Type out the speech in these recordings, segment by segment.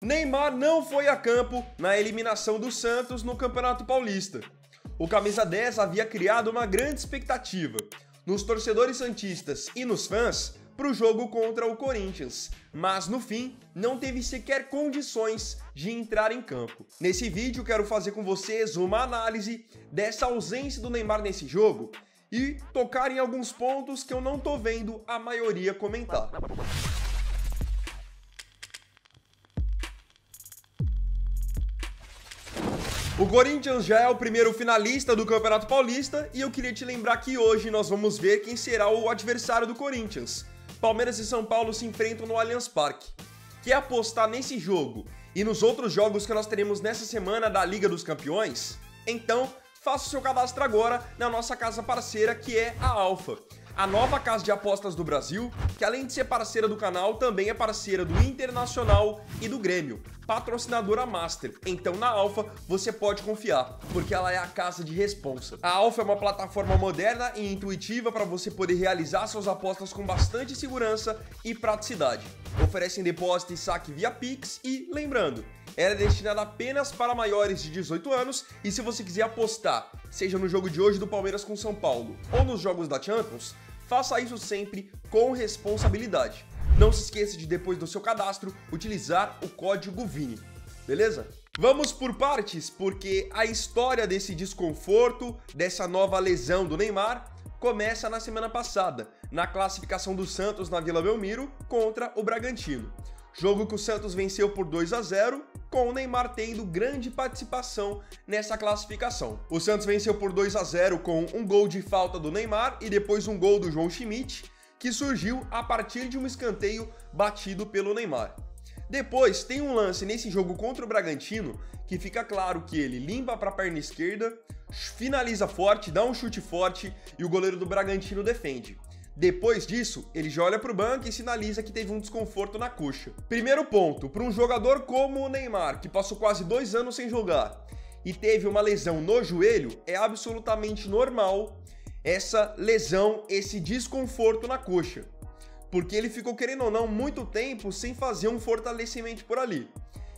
Neymar não foi a campo na eliminação do Santos no Campeonato Paulista. O camisa 10 havia criado uma grande expectativa nos torcedores santistas e nos fãs para o jogo contra o Corinthians, mas no fim não teve sequer condições de entrar em campo. Nesse vídeo quero fazer com vocês uma análise dessa ausência do Neymar nesse jogo e tocar em alguns pontos que eu não tô vendo a maioria comentar. O Corinthians já é o primeiro finalista do Campeonato Paulista e eu queria te lembrar que hoje nós vamos ver quem será o adversário do Corinthians. Palmeiras e São Paulo se enfrentam no Allianz Parque. Quer apostar nesse jogo e nos outros jogos que nós teremos nessa semana da Liga dos Campeões? Então, faça o seu cadastro agora na nossa casa parceira, que é a Alfa, a nova casa de apostas do Brasil, que além de ser parceira do canal, também é parceira do Internacional e do Grêmio, patrocinadora Master. Então na Alfa você pode confiar, porque ela é a casa de responsa. A Alfa é uma plataforma moderna e intuitiva para você poder realizar suas apostas com bastante segurança e praticidade. Oferecem depósito e saque via Pix e, lembrando, ela é destinada apenas para maiores de 18 anos e se você quiser apostar, seja no jogo de hoje do Palmeiras com São Paulo ou nos jogos da Champions, faça isso sempre com responsabilidade. Não se esqueça de, depois do seu cadastro, utilizar o código VINI, beleza? Vamos por partes, porque a história desse desconforto, dessa nova lesão do Neymar, começa na semana passada, na classificação do Santos na Vila Belmiro contra o Bragantino. Jogo que o Santos venceu por 2-0, com o Neymar tendo grande participação nessa classificação. O Santos venceu por 2-0 com um gol de falta do Neymar e depois um gol do João Schmidt, que surgiu a partir de um escanteio batido pelo Neymar. Depois tem um lance nesse jogo contra o Bragantino que fica claro que ele limpa para a perna esquerda, finaliza forte, dá um chute forte e o goleiro do Bragantino defende. Depois disso, ele já olha para o banco e sinaliza que teve um desconforto na coxa. Primeiro ponto, para um jogador como o Neymar, que passou quase 2 anos sem jogar e teve uma lesão no joelho, é absolutamente normal essa lesão, esse desconforto na coxa. Porque ele ficou, querendo ou não, muito tempo sem fazer um fortalecimento por ali.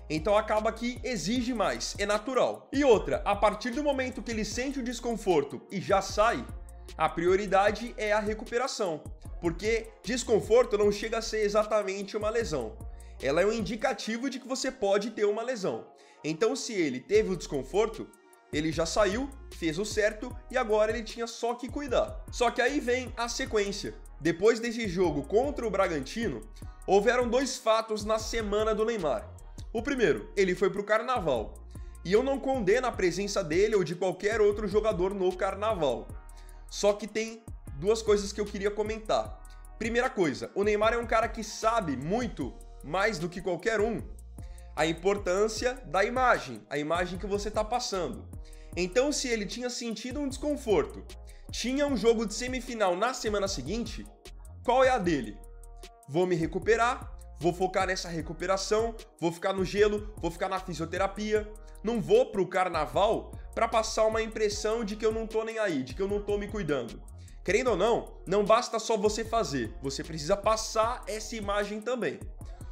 Então acaba que exige mais, é natural. E outra, a partir do momento que ele sente o desconforto e já sai, a prioridade é a recuperação, porque desconforto não chega a ser exatamente uma lesão. Ela é um indicativo de que você pode ter uma lesão. Então, se ele teve o desconforto, ele já saiu, fez o certo e agora ele tinha só que cuidar. Só que aí vem a sequência. Depois desse jogo contra o Bragantino, houveram 2 fatos na semana do Neymar. O primeiro, ele foi pro Carnaval. E eu não condeno a presença dele ou de qualquer outro jogador no Carnaval. Só que tem 2 coisas que eu queria comentar. Primeira coisa, o Neymar é um cara que sabe muito, mais do que qualquer um, a importância da imagem, a imagem que você está passando. Então, se ele tinha sentido um desconforto, tinha um jogo de semifinal na semana seguinte, qual é a dele? Vou me recuperar, vou focar nessa recuperação, vou ficar no gelo, vou ficar na fisioterapia, não vou pro Carnaval para passar uma impressão de que eu não tô nem aí, de que eu não tô me cuidando. Querendo ou não, não basta só você fazer, você precisa passar essa imagem também.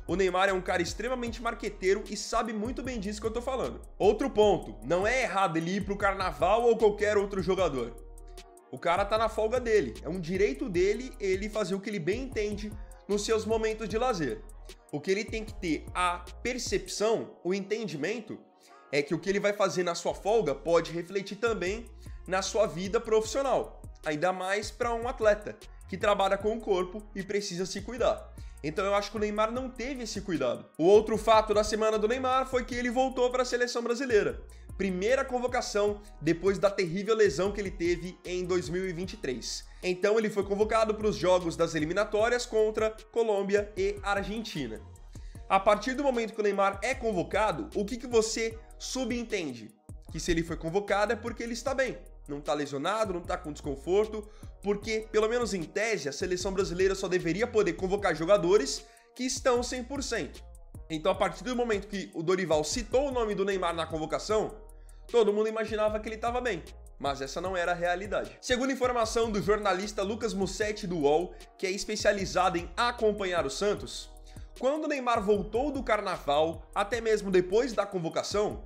O Neymar é um cara extremamente marqueteiro e sabe muito bem disso que eu tô falando. Outro ponto, não é errado ele ir pro Carnaval ou qualquer outro jogador. O cara tá na folga dele, é um direito dele ele fazer o que ele bem entende nos seus momentos de lazer. O que ele tem que ter a percepção, o entendimento, é que o que ele vai fazer na sua folga pode refletir também na sua vida profissional, ainda mais para um atleta que trabalha com o corpo e precisa se cuidar. Então eu acho que o Neymar não teve esse cuidado. O outro fato da semana do Neymar foi que ele voltou para a seleção brasileira. Primeira convocação depois da terrível lesão que ele teve em 2023. Então ele foi convocado para os jogos das eliminatórias contra Colômbia e Argentina. A partir do momento que o Neymar é convocado, o que você subentende? Que se ele foi convocado é porque ele está bem, não está lesionado, não está com desconforto, porque, pelo menos em tese, a seleção brasileira só deveria poder convocar jogadores que estão 100%. Então, a partir do momento que o Dorival citou o nome do Neymar na convocação, todo mundo imaginava que ele estava bem. Mas essa não era a realidade. Segundo informação do jornalista Lucas Mussetti do UOL, que é especializado em acompanhar o Santos, Quando o Neymar voltou do Carnaval, até mesmo depois da convocação,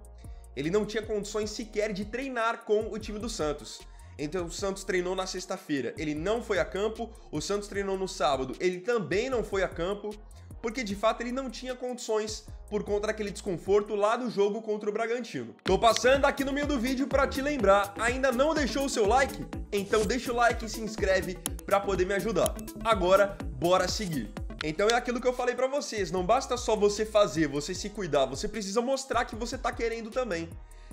ele não tinha condições sequer de treinar com o time do Santos. Então o Santos treinou na sexta-feira, ele não foi a campo, o Santos treinou no sábado, ele também não foi a campo, porque de fato ele não tinha condições por conta daquele desconforto lá do jogo contra o Bragantino. Tô passando aqui no meio do vídeo para te lembrar, ainda não deixou o seu like? Então deixa o like e se inscreve para poder me ajudar. Agora, bora seguir. Então é aquilo que eu falei pra vocês, não basta só você fazer, você se cuidar, você precisa mostrar que você tá querendo também.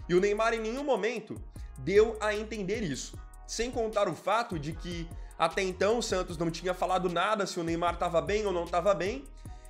E o Neymar em nenhum momento deu a entender isso. Sem contar o fato de que até então o Santos não tinha falado nada se o Neymar tava bem ou não tava bem,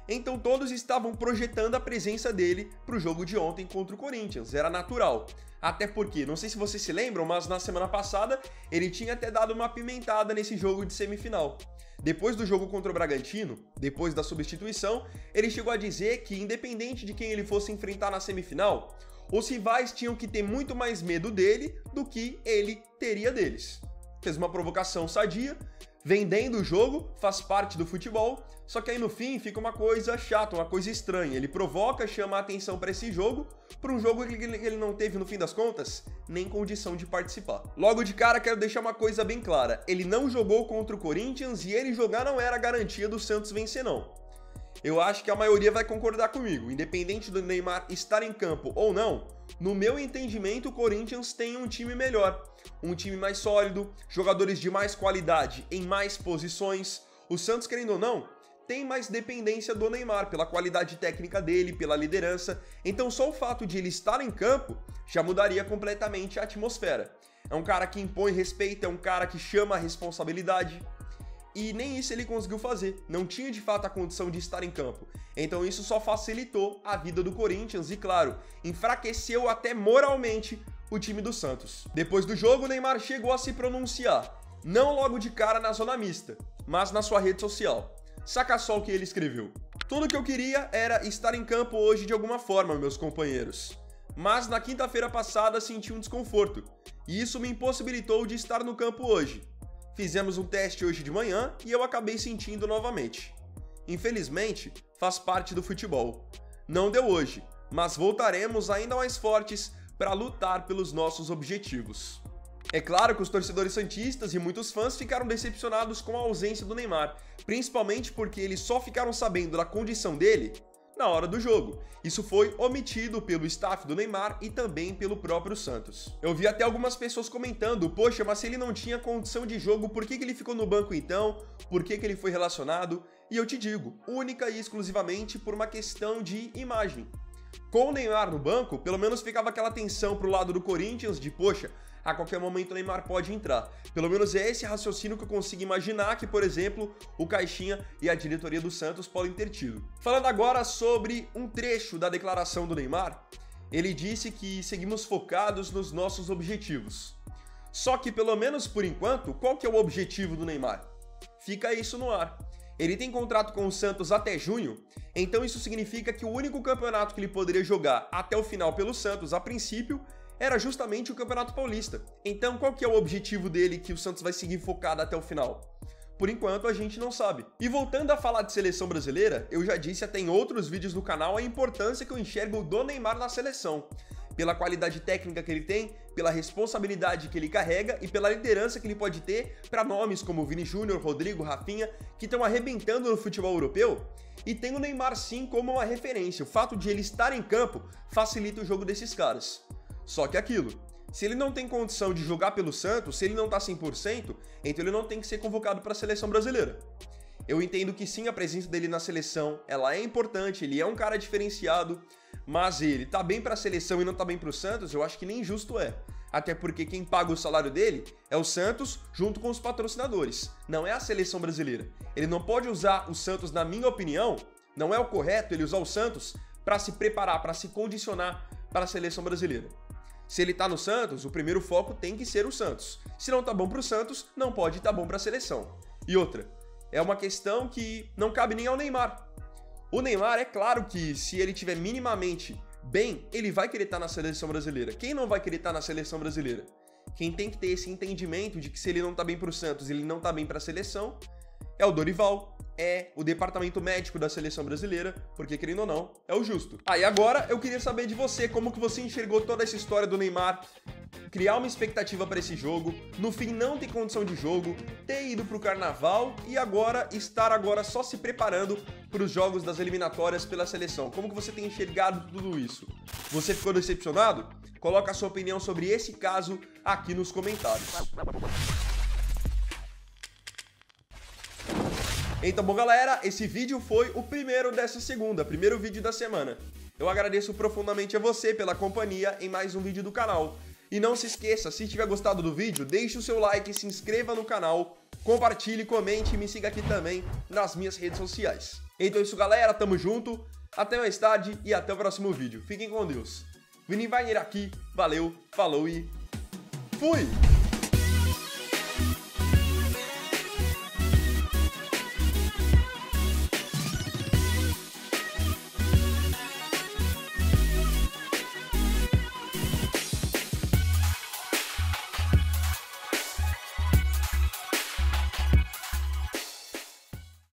então todos estavam projetando a presença dele pro jogo de ontem contra o Corinthians, era natural. Até porque, não sei se vocês se lembram, mas na semana passada ele tinha até dado uma apimentada nesse jogo de semifinal. Depois do jogo contra o Bragantino, depois da substituição, ele chegou a dizer que, independente de quem ele fosse enfrentar na semifinal, os rivais tinham que ter muito mais medo dele do que ele teria deles. Fez uma provocação sadia, vendendo o jogo, faz parte do futebol, só que aí no fim fica uma coisa chata, uma coisa estranha. Ele provoca, chama a atenção para esse jogo, para um jogo que ele não teve, no fim das contas, nem condição de participar. Logo de cara, quero deixar uma coisa bem clara. Ele não jogou contra o Corinthians e ele jogar não era garantia do Santos vencer, não. Eu acho que a maioria vai concordar comigo. Independente do Neymar estar em campo ou não, no meu entendimento, o Corinthians tem um time melhor. Um time mais sólido, jogadores de mais qualidade em mais posições. O Santos, querendo ou não, tem mais dependência do Neymar, pela qualidade técnica dele, pela liderança. Então só o fato de ele estar em campo já mudaria completamente a atmosfera. É um cara que impõe respeito, é um cara que chama a responsabilidade. E nem isso ele conseguiu fazer, não tinha de fato a condição de estar em campo. Então isso só facilitou a vida do Corinthians e, claro, enfraqueceu até moralmente o time do Santos. Depois do jogo, o Neymar chegou a se pronunciar, não logo de cara na zona mista, mas na sua rede social. Saca só o que ele escreveu. Tudo que eu queria era estar em campo hoje de alguma forma, meus companheiros. Mas na quinta-feira passada senti um desconforto, e isso me impossibilitou de estar no campo hoje. Fizemos um teste hoje de manhã e eu acabei sentindo novamente. Infelizmente, faz parte do futebol. Não deu hoje, mas voltaremos ainda mais fortes para lutar pelos nossos objetivos. É claro que os torcedores santistas e muitos fãs ficaram decepcionados com a ausência do Neymar, principalmente porque eles só ficaram sabendo da condição dele na hora do jogo. Isso foi omitido pelo staff do Neymar e também pelo próprio Santos. Eu vi até algumas pessoas comentando, poxa, mas se ele não tinha condição de jogo, por que ele ficou no banco então? Por que ele foi relacionado? E eu te digo, única e exclusivamente por uma questão de imagem. Com o Neymar no banco, pelo menos ficava aquela tensão pro lado do Corinthians de, poxa, a qualquer momento o Neymar pode entrar. Pelo menos é esse raciocínio que eu consigo imaginar que, por exemplo, o Caixinha e a diretoria do Santos podem ter tido. Falando agora sobre um trecho da declaração do Neymar, ele disse que seguimos focados nos nossos objetivos. Só que, pelo menos por enquanto, qual que é o objetivo do Neymar? Fica isso no ar. Ele tem contrato com o Santos até junho, então isso significa que o único campeonato que ele poderia jogar até o final pelo Santos, a princípio, era justamente o Campeonato Paulista. Então qual que é o objetivo dele que o Santos vai seguir focado até o final? Por enquanto a gente não sabe. E voltando a falar de seleção brasileira, eu já disse até em outros vídeos do canal a importância que eu enxergo do Neymar na seleção. Pela qualidade técnica que ele tem, pela responsabilidade que ele carrega e pela liderança que ele pode ter para nomes como Vini Júnior, Rodrigo, Rafinha, que estão arrebentando no futebol europeu. E tem o Neymar sim como uma referência. O fato de ele estar em campo facilita o jogo desses caras. Só que aquilo, se ele não tem condição de jogar pelo Santos, se ele não tá 100%, então ele não tem que ser convocado para a seleção brasileira. Eu entendo que sim, a presença dele na seleção, ela é importante, ele é um cara diferenciado, mas ele tá bem para a seleção e não tá bem para o Santos, eu acho que nem justo é. Até porque quem paga o salário dele é o Santos junto com os patrocinadores, não é a seleção brasileira. Ele não pode usar o Santos, na minha opinião, não é o correto ele usar o Santos para se preparar, para se condicionar para a seleção brasileira. Se ele tá no Santos, o primeiro foco tem que ser o Santos. Se não tá bom pro Santos, não pode tá bom pra seleção. E outra, é uma questão que não cabe nem ao Neymar. O Neymar, é claro que se ele tiver minimamente bem, ele vai querer estar na seleção brasileira. Quem não vai querer estar na seleção brasileira? Quem tem que ter esse entendimento de que se ele não tá bem pro Santos, ele não tá bem pra seleção, é o Dorival, é o departamento médico da seleção brasileira, porque querendo ou não, é o justo. E agora eu queria saber de você, como que você enxergou toda essa história do Neymar, criar uma expectativa para esse jogo, no fim não ter condição de jogo, ter ido pro Carnaval e agora estar só se preparando para os jogos das eliminatórias pela seleção. Como que você tem enxergado tudo isso? Você ficou decepcionado? Coloca a sua opinião sobre esse caso aqui nos comentários. Então, bom galera, esse vídeo foi o primeiro dessa segunda, primeiro vídeo da semana. Eu agradeço profundamente a você pela companhia em mais um vídeo do canal. E não se esqueça, se tiver gostado do vídeo, deixe o seu like, se inscreva no canal, compartilhe, comente e me siga aqui também nas minhas redes sociais. Então é isso galera, tamo junto, até mais tarde e até o próximo vídeo. Fiquem com Deus. Vini Wagner aqui, valeu, falou e fui!